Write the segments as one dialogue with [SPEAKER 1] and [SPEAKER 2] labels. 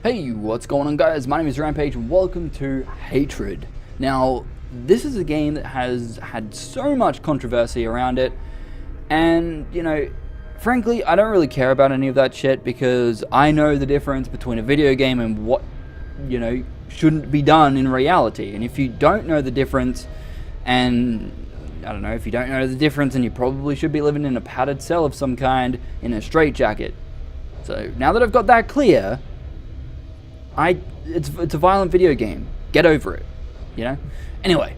[SPEAKER 1] Hey, what's going on, guys? My name is Rampage and welcome to Hatred. Now, this is a game that has had so much controversy around it, and, frankly, I don't really care about any of that shit because I know the difference between a video game and what, shouldn't be done in reality. And if you don't know the difference, and, if you don't know the difference, then you probably should be living in a padded cell of some kind in a straitjacket. So, now that I've got that clear, it's a violent video game. Get over it, Anyway,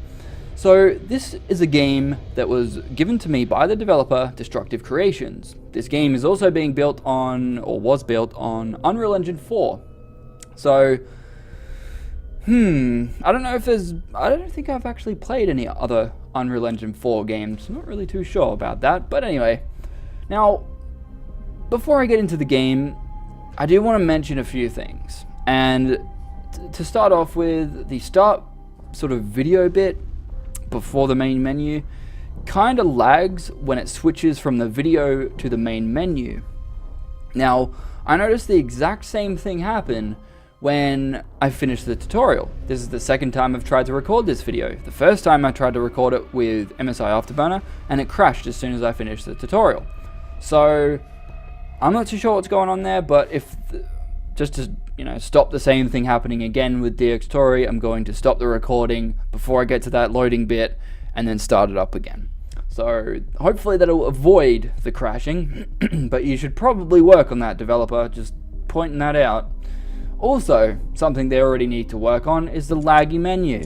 [SPEAKER 1] so this is a game that was given to me by the developer Destructive Creations. This game is also being built on, or was built on, Unreal Engine 4. So, I don't think I've actually played any other Unreal Engine 4 games. I'm not really too sure about that, but anyway. Now, before I get into the game, I do want to mention a few things. And to start off with, the start sort of video bit before the main menu kind of lags when it switches from the video to the main menu. Now, I noticed the exact same thing happen when I finished the tutorial. This is the second time I've tried to record this video. The first time I tried to record it with MSI Afterburner and it crashed as soon as I finished the tutorial. So, I'm not too sure what's going on there, but just to stop the same thing happening again with DxTory, I'm going to stop the recording before I get to that loading bit and then start it up again. So hopefully that'll avoid the crashing, but you should probably work on that, developer, just pointing that out. Also, something they already need to work on is the laggy menu.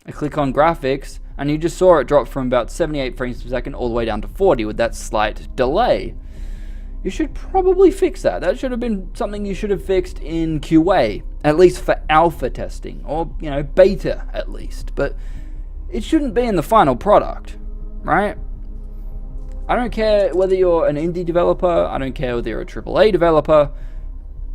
[SPEAKER 1] I click on graphics and you just saw it drop from about 78 frames per second all the way down to 40 with that slight delay. You should probably fix that. That should have been something you should have fixed in QA, at least for alpha testing, or, beta at least. But it shouldn't be in the final product, right? I don't care whether you're an indie developer, I don't care whether you're a AAA developer,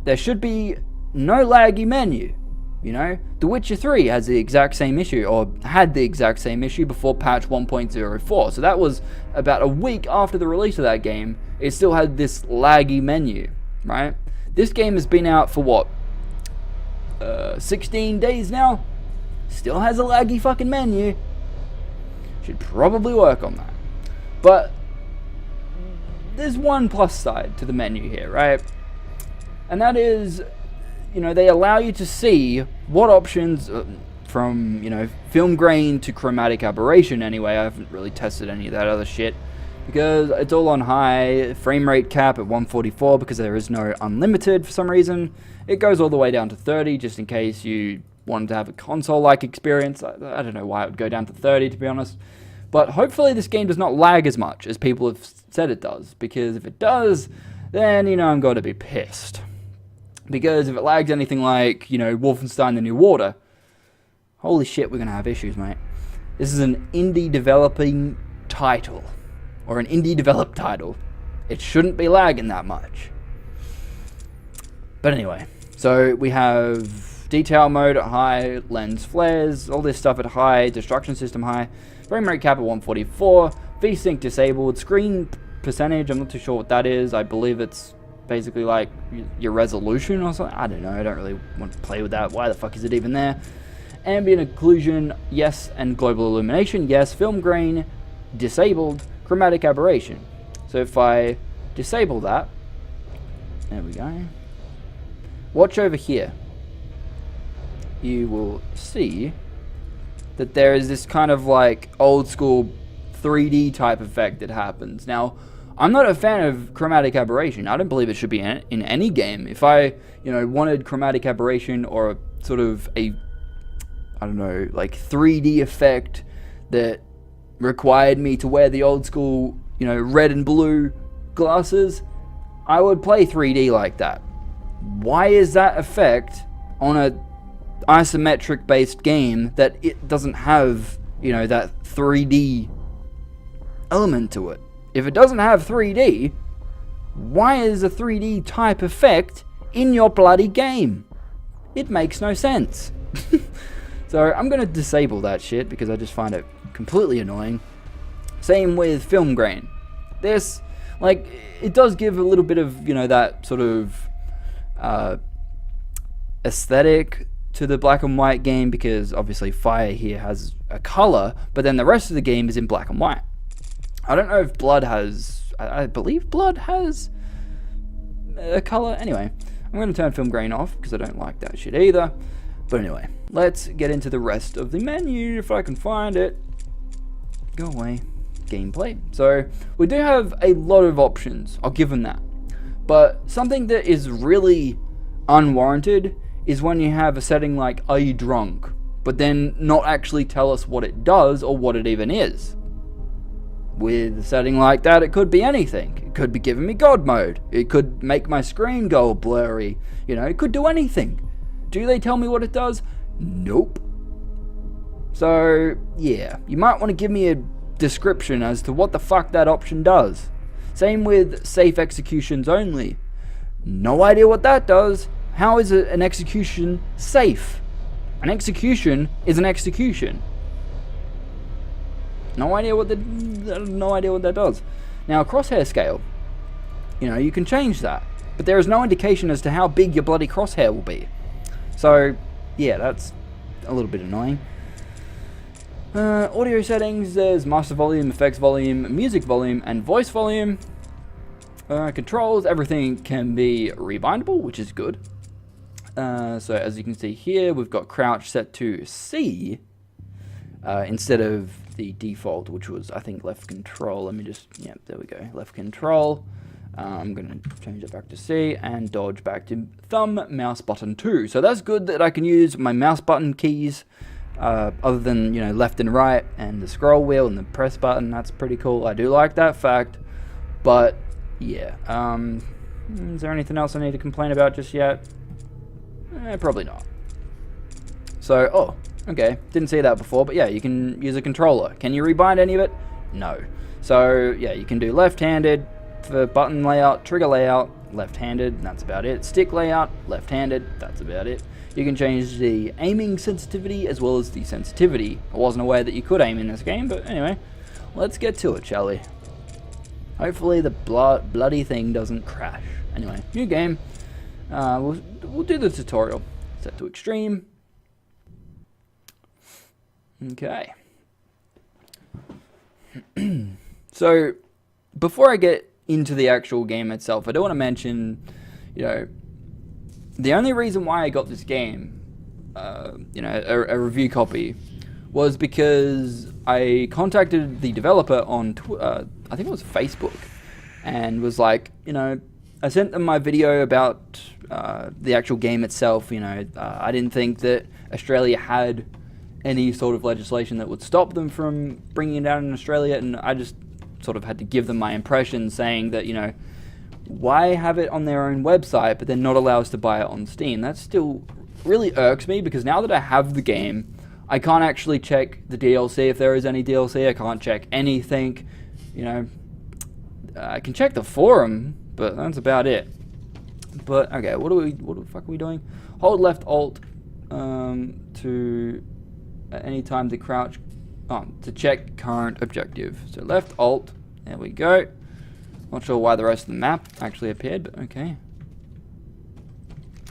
[SPEAKER 1] there should be no laggy menu. The Witcher 3 has the exact same issue, or had the exact same issue before patch 1.04. So that was about a week after the release of that game. It still had this laggy menu, right? This game has been out for what? 16 days now? Still has a laggy fucking menu. Should probably work on that. But there's one plus side to the menu here, right? And that is, they allow you to see what options from, film grain to chromatic aberration anyway. I haven't really tested any of that other shit because it's all on high, frame rate cap at 144 because there is no unlimited for some reason. It goes all the way down to 30 just in case you wanted to have a console-like experience. I don't know why it would go down to 30 to be honest. But hopefully this game does not lag as much as people have said it does, because if it does, then, I'm going to be pissed. Because if it lags anything like, Wolfenstein The New Order, holy shit, we're going to have issues, mate. This is an indie developing title, or an indie developed title. It shouldn't be lagging that much. But anyway, so we have detail mode at high, lens flares, all this stuff at high, destruction system high, frame rate cap at 144, VSync disabled, screen percentage, I'm not too sure what that is. I believe it's basically like your resolution or something. I don't know, I don't really want to play with that. Why the fuck is it even there? Ambient occlusion, yes, and global illumination, yes. Film grain, disabled. Chromatic aberration. So if I disable that, there we go. Watch over here. You will see that there is this kind of like old school 3D type effect that happens. Now, I'm not a fan of chromatic aberration. I don't believe it should be in any game. If I, wanted chromatic aberration or sort of a, like 3D effect that required me to wear the old school, red and blue glasses, I would play 3D like that. Why is that effect on a isometric based game that it doesn't have, that 3D element to it? If it doesn't have 3D, why is a 3D type effect in your bloody game? It makes no sense. So I'm going to disable that shit because I just find it completely annoying. Same with film grain. This, like, it does give a little bit of, that sort of aesthetic to the black and white game, because obviously Fire here has a color, but then the rest of the game is in black and white. I don't know if Blood has, I believe Blood has a color. Anyway, I'm going to turn film grain off because I don't like that shit either. But anyway, let's get into the rest of the menu if I can find it. Go away. Gameplay. So we do have a lot of options, I'll give them that. But something that is really unwarranted is when you have a setting like, are you drunk? But then not actually tell us what it does or what it even is. With a setting like that, it could be anything. It could be giving me God mode. It could make my screen go blurry. You know, it could do anything. Do they tell me what it does? Nope. So, yeah, you might want to give me a description as to what the fuck that option does. Same with safe executions only. No idea what that does. How is an execution safe? An execution is an execution. No idea what that does. Now, crosshair scale. You know, you can change that, but there is no indication as to how big your bloody crosshair will be. So, yeah, that's a little bit annoying. Audio settings, there's master volume, effects volume, music volume, and voice volume. Controls, everything can be rebindable, which is good. So as you can see here, we've got crouch set to C instead of the default, which was, I think, left control. Let me just, yeah, there we go, left control. I'm going to change it back to C and dodge back to thumb, mouse button 2. So that's good that I can use my mouse button keys other than, you know, left and right and the scroll wheel and the press button. That's pretty cool. I do like that fact. But, yeah. Is there anything else I need to complain about just yet? Probably not. So, oh, okay. Didn't see that before, but yeah, you can use a controller. Can you rebind any of it? No. So, yeah, you can do left-handed for button layout, trigger layout, left-handed, and that's about it. Stick layout, left-handed, that's about it. You can change the aiming sensitivity as well as the sensitivity. I wasn't aware that you could aim in this game, but anyway, let's get to it, shall we? Hopefully the bloody thing doesn't crash. Anyway, new game. We'll do the tutorial. Set to extreme. Okay. So, before I get into the actual game itself, I do want to mention, you know, the only reason why I got this game, you know, a review copy, was because I contacted the developer on, I think it was Facebook, and was like, you know, I sent them my video about the actual game itself. You know, I didn't think that Australia had any sort of legislation that would stop them from bringing it out in Australia, and I just sort of had to give them my impression, saying that, you know, why have it on their own website but then not allow us to buy it on Steam? That still really irks me, because now that I have the game, I can't actually check the DLC if there is any DLC. I can't check anything, you know. I can check the forum, but that's about it. But okay, what the fuck are we doing? Hold left alt to at any time to crouch to check current objective. So left alt, there we go. Not sure why the rest of the map actually appeared, but okay.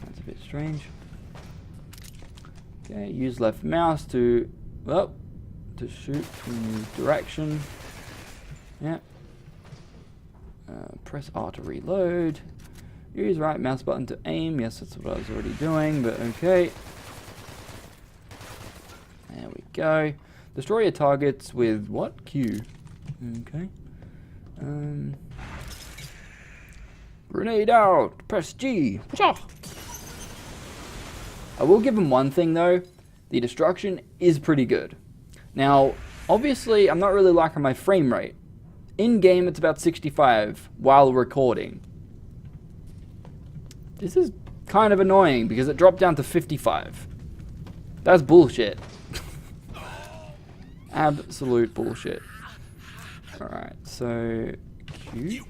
[SPEAKER 1] That's a bit strange. Okay, use left mouse to, well, to shoot from direction. Yeah. Press R to reload. Use right mouse button to aim. Yes, that's what I was already doing, but okay. There we go. Destroy your targets with what? Q. Okay. Grenade out. Press G. I will give them one thing though. The destruction is pretty good. Now, obviously, I'm not really liking my frame rate. In game, it's about 65 while recording. This is kind of annoying because it dropped down to 55. That's bullshit. Absolute bullshit. Alright, so Q.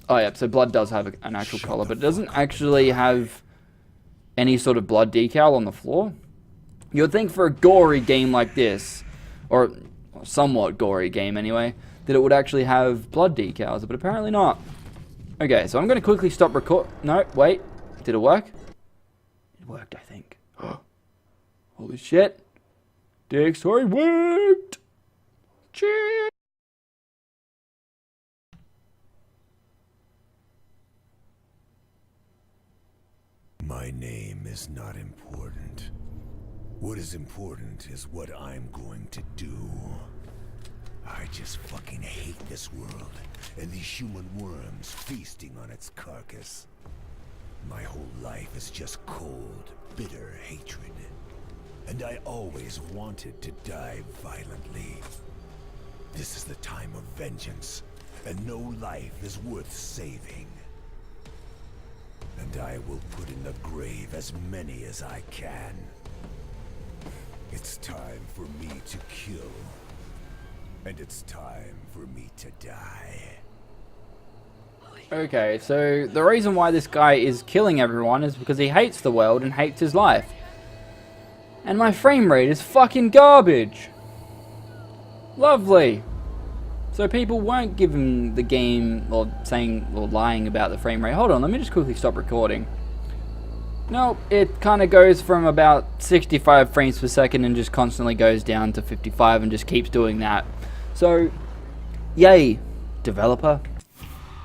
[SPEAKER 1] Oh yeah, so blood does have an actual color, but it doesn't actually have any sort of blood decal on the floor. You would think for a gory game like this, or somewhat gory game anyway, that it would actually have blood decals, but apparently not. Okay, so I'm going to quickly stop record. No, wait. Did it work? It worked, I think. Holy shit. Dig story worked! Cheers!
[SPEAKER 2] My name is not important. What is important is what I'm going to do. I just fucking hate this world and these human worms feasting on its carcass. My whole life is just cold, bitter hatred. And I always wanted to die violently. This is the time of vengeance, and no life is worth saving. And I will put in the grave as many as I can. It's time for me to kill. And it's time for me to die.
[SPEAKER 1] Okay, so the reason why this guy is killing everyone is because he hates the world and hates his life. And my frame rate is fucking garbage. Lovely. So people weren't giving the game, or saying, or lying about the frame rate. Hold on, let me just quickly stop recording. Nope, it kind of goes from about 65 frames per second and just constantly goes down to 55 and just keeps doing that. So, yay, developer.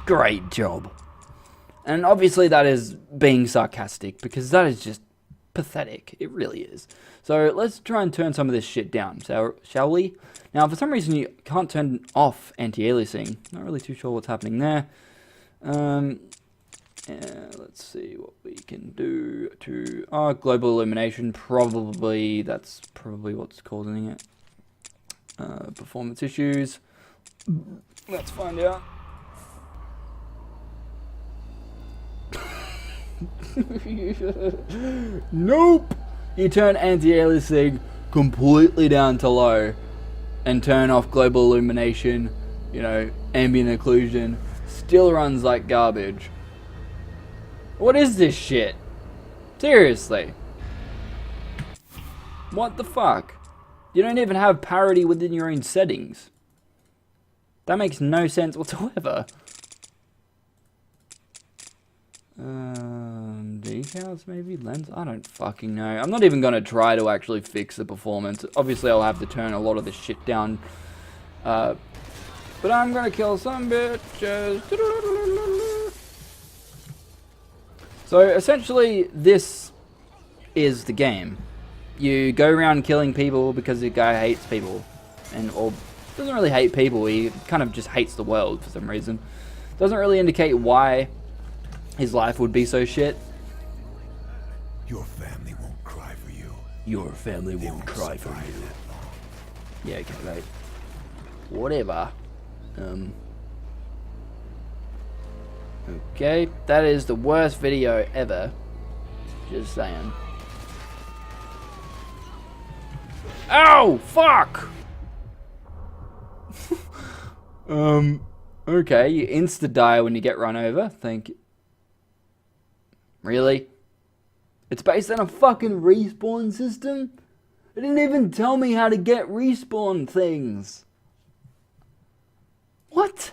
[SPEAKER 1] Great job. And obviously that is being sarcastic, because that is just pathetic. It really is. So let's try and turn some of this shit down, shall we? Now, for some reason, you can't turn off anti-aliasing. Not really too sure what's happening there. Let's see what we can do to... global illumination. Probably, that's probably what's causing it. Performance issues. Let's find out. Nope! You turn anti-aliasing completely down to low and turn off global illumination, you know, ambient occlusion, still runs like garbage. What is this shit? Seriously. What the fuck? You don't even have parity within your own settings. That makes no sense whatsoever. Decals maybe? Lens? I don't fucking know. I'm not even going to try to actually fix the performance. Obviously I'll have to turn a lot of this shit down. But I'm going to kill some bitches. So essentially this is the game. You go around killing people because the guy hates people. Or doesn't really hate people, he kind of just hates the world for some reason. Doesn't really indicate why his life would be so shit.
[SPEAKER 2] Your family won't cry for you.
[SPEAKER 1] Your family won't cry for you. Yeah, okay, right. Whatever. Okay, that is the worst video ever. Just saying. Ow! Fuck! Okay, you insta-die when you get run over. Thank you. Really? It's based on a fucking respawn system? It didn't even tell me how to get respawn things. What?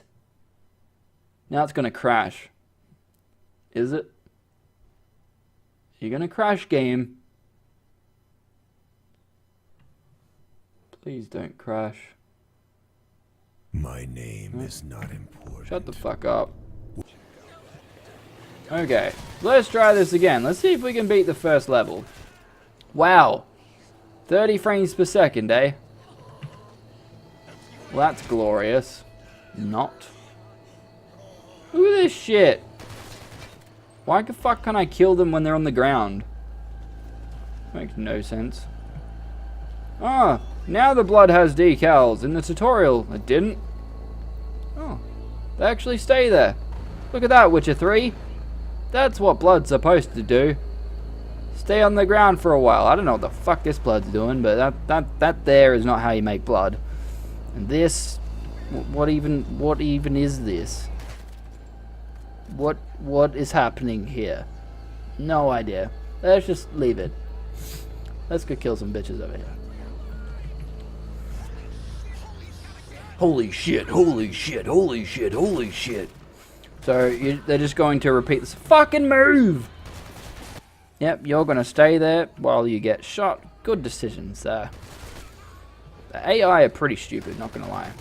[SPEAKER 1] Now it's gonna crash. Is it? You're gonna crash, game. Please don't crash.
[SPEAKER 2] My name is not important.
[SPEAKER 1] Shut the fuck up. Okay, let's try this again. Let's see if we can beat the first level. Wow. 30 frames per second, eh? Well, that's glorious. Not. Look at this shit. Why the fuck can't I kill them when they're on the ground? Makes no sense. Ah, now the blood has decals. In the tutorial, it didn't. Oh, they actually stay there. Look at that, Witcher 3. That's what blood's supposed to do. Stay on the ground for a while. I don't know what the fuck this blood's doing, but that there is not how you make blood. And this, what even is this? What is happening here? No idea. Let's just leave it. Let's go kill some bitches over here. Holy shit, holy shit, holy shit, holy shit. So they're just going to repeat this fucking move. Yep, you're gonna stay there while you get shot. Good decisions there. The AI are pretty stupid, not gonna lie.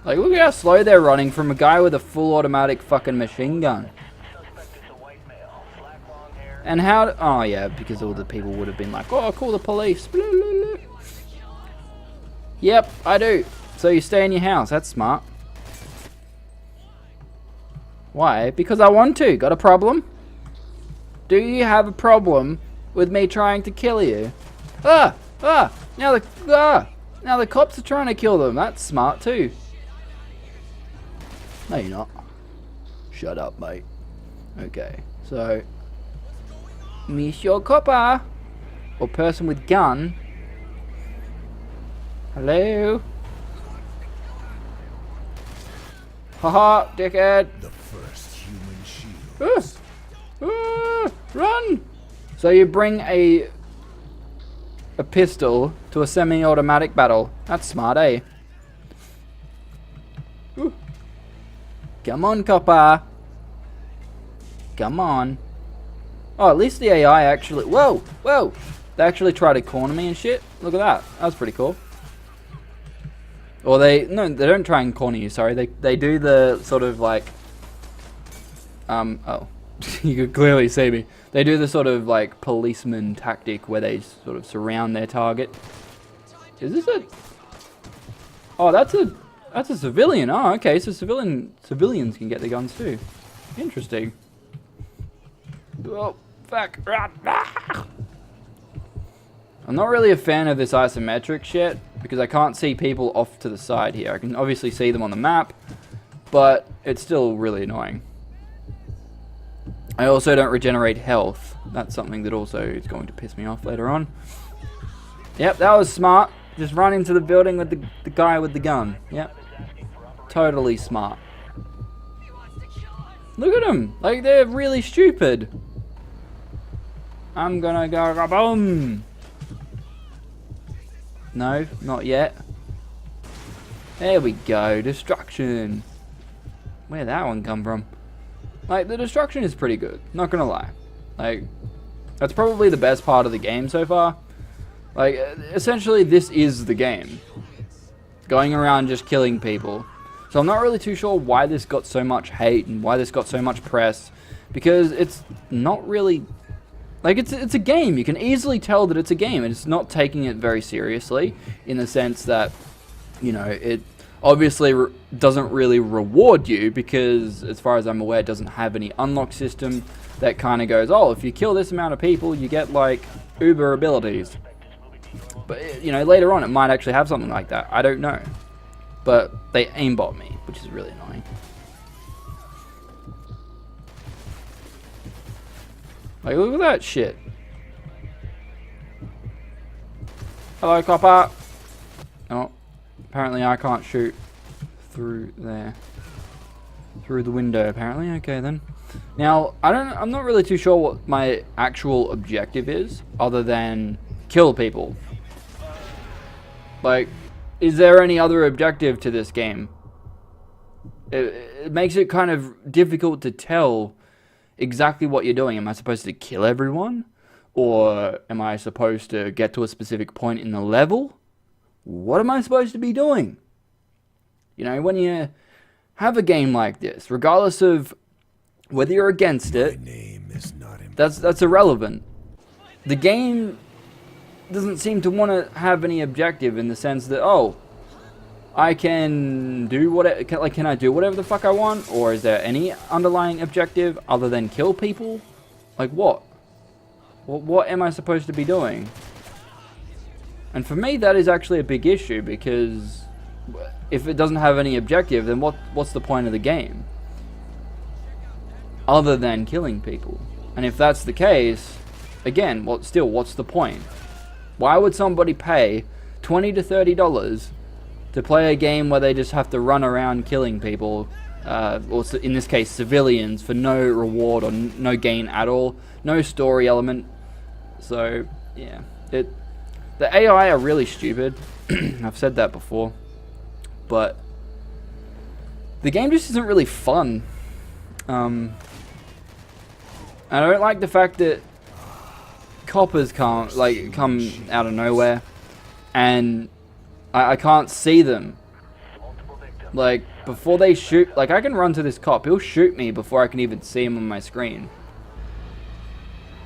[SPEAKER 1] Like, look at how slow they're running from a guy with a full automatic fucking machine gun. And how... Oh, yeah, because all the people would have been like, oh, call the police. Blah, blah, blah. Yep, I do. So you stay in your house. That's smart. Why? Because I want to. Got a problem? Do you have a problem with me trying to kill you? Now the cops are trying to kill them. That's smart too. No, you're not. Shut up, mate. Okay, so Monsieur Copper or person with gun. Hello. Haha, dickhead.
[SPEAKER 2] The first human shield.
[SPEAKER 1] Run! So you bring a pistol to a semi-automatic battle. That's smart, eh? Ooh. Come on, copper. Come on. Oh, at least the AI actually... Whoa! Whoa! They actually try to corner me and shit. Look at that. That was pretty cool. Or they... No, they don't try and corner you, sorry. They do the sort of like... Oh. You could clearly see me. They do the sort of like policeman tactic where they sort of surround their target. Is this a... Oh, that's a civilian. Oh, okay. So civilians can get the guns too. Interesting. Oh, fuck. I'm not really a fan of this isometric shit because I can't see people off to the side here. I can obviously see them on the map, but it's still really annoying. I also don't regenerate health. That's something that also is going to piss me off later on. Yep, that was smart. Just run into the building with the guy with the gun. Yep. Totally smart. Look at them. Like, they're really stupid. I'm gonna go boom. No, not yet. There we go. Destruction. Where'd that one come from? Like, the destruction is pretty good, not gonna lie. Like, that's probably the best part of the game so far. Like, essentially, this is the game. Going around just killing people. So I'm not really too sure why this got so much hate and why this got so much press. Because it's not really... Like, it's a game. You can easily tell that it's a game. And it's not taking it very seriously. In the sense that, you know, it... obviously doesn't really reward you because, as far as I'm aware, it doesn't have any unlock system that kind of goes, oh, if you kill this amount of people, you get, like, uber abilities. But, you know, later on it might actually have something like that. I don't know. But they aimbot me, which is really annoying. Like, look at that shit. Hello, copper. Oh. Apparently I can't shoot through there. Through the window, apparently. Okay, then. Now, I'm not really too sure what my actual objective is, other than kill people. Like, is there any other objective to this game? It makes it kind of difficult to tell exactly what you're doing. Am I supposed to kill everyone? Or am I supposed to get to a specific point in the level? What am I supposed to be doing? You know, when you have a game like this, regardless of whether you're against it, that's irrelevant. The game doesn't seem to want to have any objective in the sense that, oh, I can do whatever, can I do whatever the fuck I want? Or is there any underlying objective other than kill people? Like what? What am I supposed to be doing? And for me, that is actually a big issue, because if it doesn't have any objective, then what's the point of the game? Other than killing people. And if that's the case, again, what's the point? Why would somebody pay $20 to $30 to play a game where they just have to run around killing people, or in this case, civilians, for no reward or no gain at all, no story element? So, yeah, the AI are really stupid. I've said that before. But the game just isn't really fun. I don't like the fact that coppers can't, like, come out of nowhere, and I can't see them. Like, before they shoot, like, I can run to this cop. He'll shoot me before I can even see him on my screen.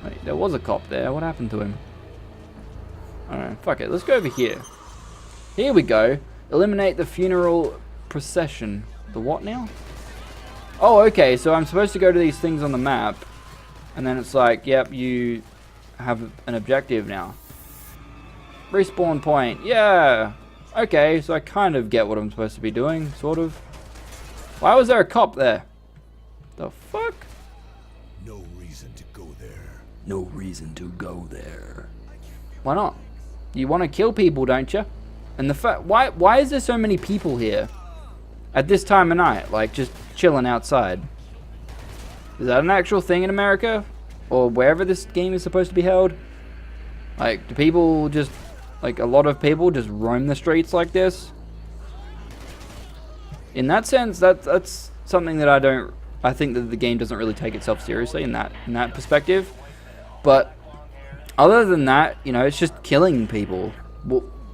[SPEAKER 1] Wait, there was a cop there. What happened to him? I don't know. Fuck it. Let's go over here. Here we go. Eliminate the funeral procession. The what now? Oh, okay. So I'm supposed to go to these things on the map. And then it's like, yep, you have an objective now. Respawn point. Yeah. Okay, so I kind of get what I'm supposed to be doing, sort of. Why was there a cop there? The fuck?
[SPEAKER 2] No reason to go there.
[SPEAKER 1] No reason to go there. Why not? You want to kill people, don't you? And the fact, why is there so many people here at this time of night, like just chilling outside? Is that an actual thing in America, or wherever this game is supposed to be held? Like, do people just, like, a lot of people just roam the streets like this? In that sense, that's something that I think that the game doesn't really take itself seriously in that perspective. But other than that, you know, it's just killing people.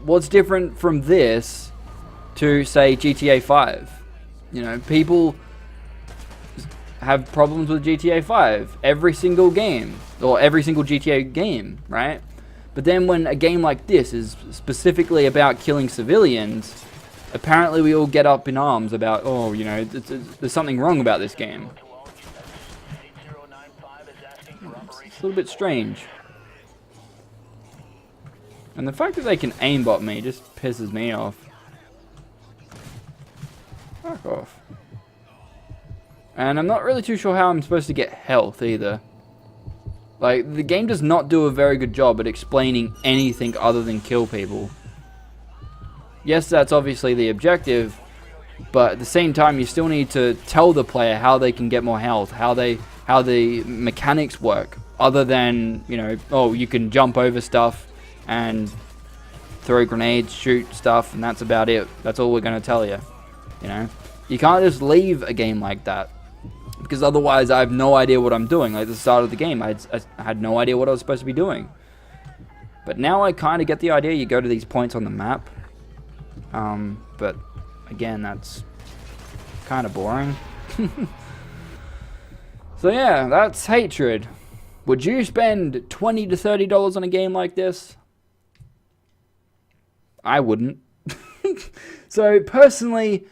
[SPEAKER 1] What's different from this to, say, GTA 5? You know, people have problems with GTA 5 every single game, or every single GTA game, right? But then when a game like this is specifically about killing civilians, apparently we all get up in arms about, oh, you know, there's something wrong about this game. It's a little bit strange. And the fact that they can aimbot me just pisses me off. Fuck off. And I'm not really too sure how I'm supposed to get health either. Like, the game does not do a very good job at explaining anything other than kill people. Yes, that's obviously the objective, but at the same time, you still need to tell the player how they can get more health, how the mechanics work, other than, you know, oh, you can jump over stuff and throw grenades, shoot stuff, and that's about it. That's all we're going to tell you. You know, you can't just leave a game like that, because otherwise I have no idea what I'm doing. Like, at the start of the game, I had no idea what I was supposed to be doing. But now I kind of get the idea. You go to these points on the map. But again, that's kind of boring. So yeah, that's Hatred. Would you spend $20 to $30 on a game like this? I wouldn't. So personally,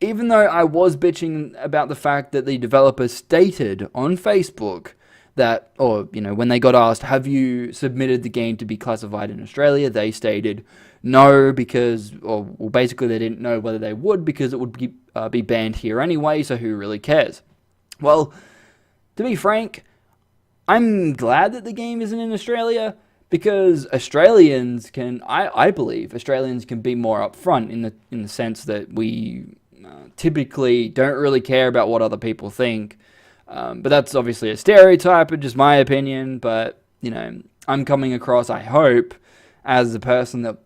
[SPEAKER 1] even though I was bitching about the fact that the developer stated on Facebook that, or, you know, when they got asked, have you submitted the game to be classified in Australia, they stated no, because, or well, basically they didn't know whether they would, because it would be banned here anyway, so who really cares? Well, to be frank, I'm glad that the game isn't in Australia, because Australians can, I believe, Australians can be more upfront in the sense that we typically don't really care about what other people think. But that's obviously a stereotype, and just my opinion. But, you know, I'm coming across, I hope, as a person that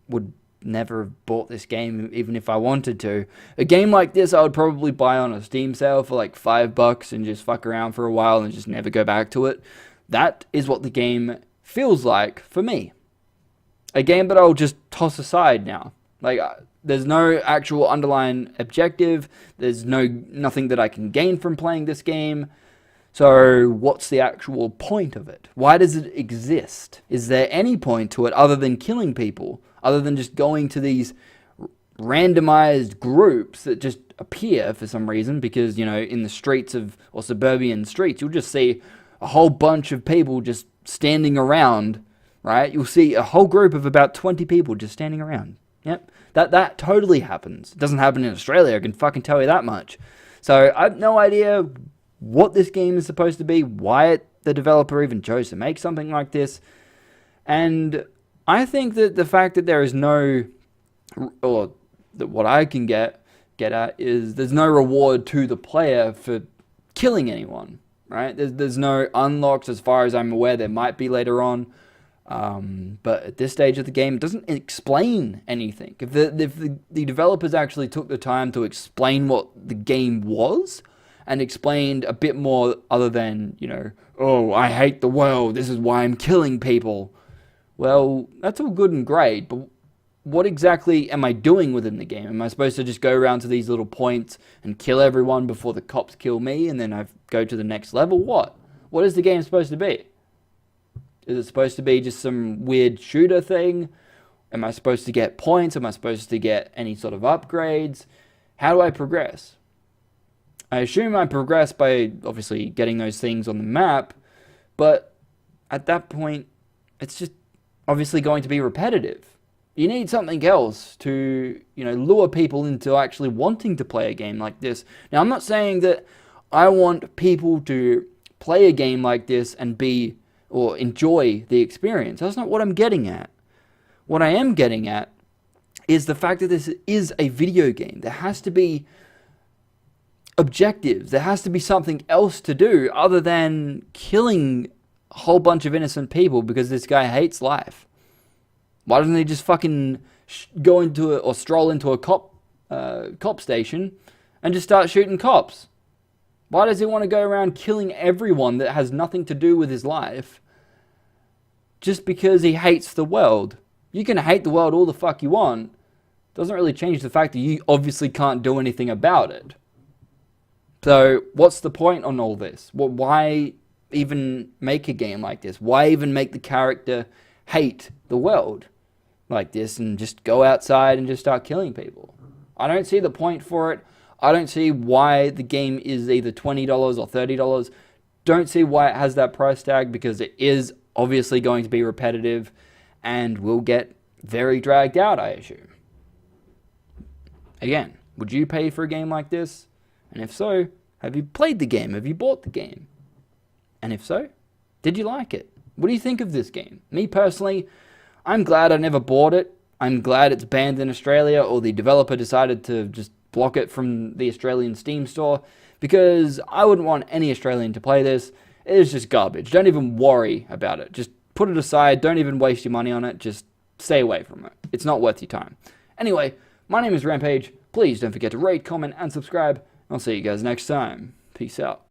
[SPEAKER 1] would never have bought this game, even if I wanted to. A game like this, I would probably buy on a Steam sale for like $5 and just fuck around for a while and just never go back to it. That is what the game feels like for me. A game that I'll just toss aside now. Like, there's no actual underlying objective. There's nothing that I can gain from playing this game. So what's the actual point of it? Why does it exist? Is there any point to it other than killing people? Other than just going to these randomized groups that just appear for some reason? Because, you know, in the streets of, or suburban streets, you'll just see a whole bunch of people just standing around, right? You'll see a whole group of about 20 people just standing around. Yep. That totally happens. It doesn't happen in Australia, I can fucking tell you that much. So I have no idea what this game is supposed to be, why the developer even chose to make something like this. And I think that the fact that there is no, or that what I can get at is there's no reward to the player for killing anyone, right? There's no unlocks as far as I'm aware. There might be later on. But at this stage of the game, it doesn't explain anything. If the developers actually took the time to explain what the game was, and explained a bit more other than, oh, I hate the world, this is why I'm killing people. Well, that's all good and great, but what exactly am I doing within the game? Am I supposed to just go around to these little points and kill everyone before the cops kill me, and then I go to the next level? What is the game supposed to be? Is it supposed to be just some weird shooter thing? Am I supposed to get points? Am I supposed to get any sort of upgrades? How do I progress? I assume I progress by obviously getting those things on the map, but at that point, it's just obviously going to be repetitive. You need something else to, lure people into actually wanting to play a game like this. Now, I'm not saying that I want people to play a game like this and enjoy the experience. That's not what I'm getting at. What I am getting at is the fact that this is a video game. There has to be objectives. There has to be something else to do other than killing a whole bunch of innocent people because this guy hates life. Why doesn't he just fucking go into or stroll into a cop station and just start shooting cops? Why does he want to go around killing everyone that has nothing to do with his life just because he hates the world? You can hate the world all the fuck you want. Doesn't really change the fact that you obviously can't do anything about it. So what's the point on all this? Why even make a game like this? Why even make the character hate the world like this and just go outside and just start killing people? I don't see the point for it. I don't see why the game is either $20 or $30. Don't see why it has that price tag, because it is obviously going to be repetitive and will get very dragged out, I assume. Again, would you pay for a game like this? And if so, have you played the game? Have you bought the game? And if so, did you like it? What do you think of this game? Me personally, I'm glad I never bought it. I'm glad it's banned in Australia, or the developer decided to just block it from the Australian Steam store, because I wouldn't want any Australian to play this. It is just garbage. Don't even worry about it. Just put it aside. Don't even waste your money on it. Just stay away from it. It's not worth your time. Anyway, my name is Rampage. Please don't forget to rate, comment, and subscribe. I'll see you guys next time. Peace out.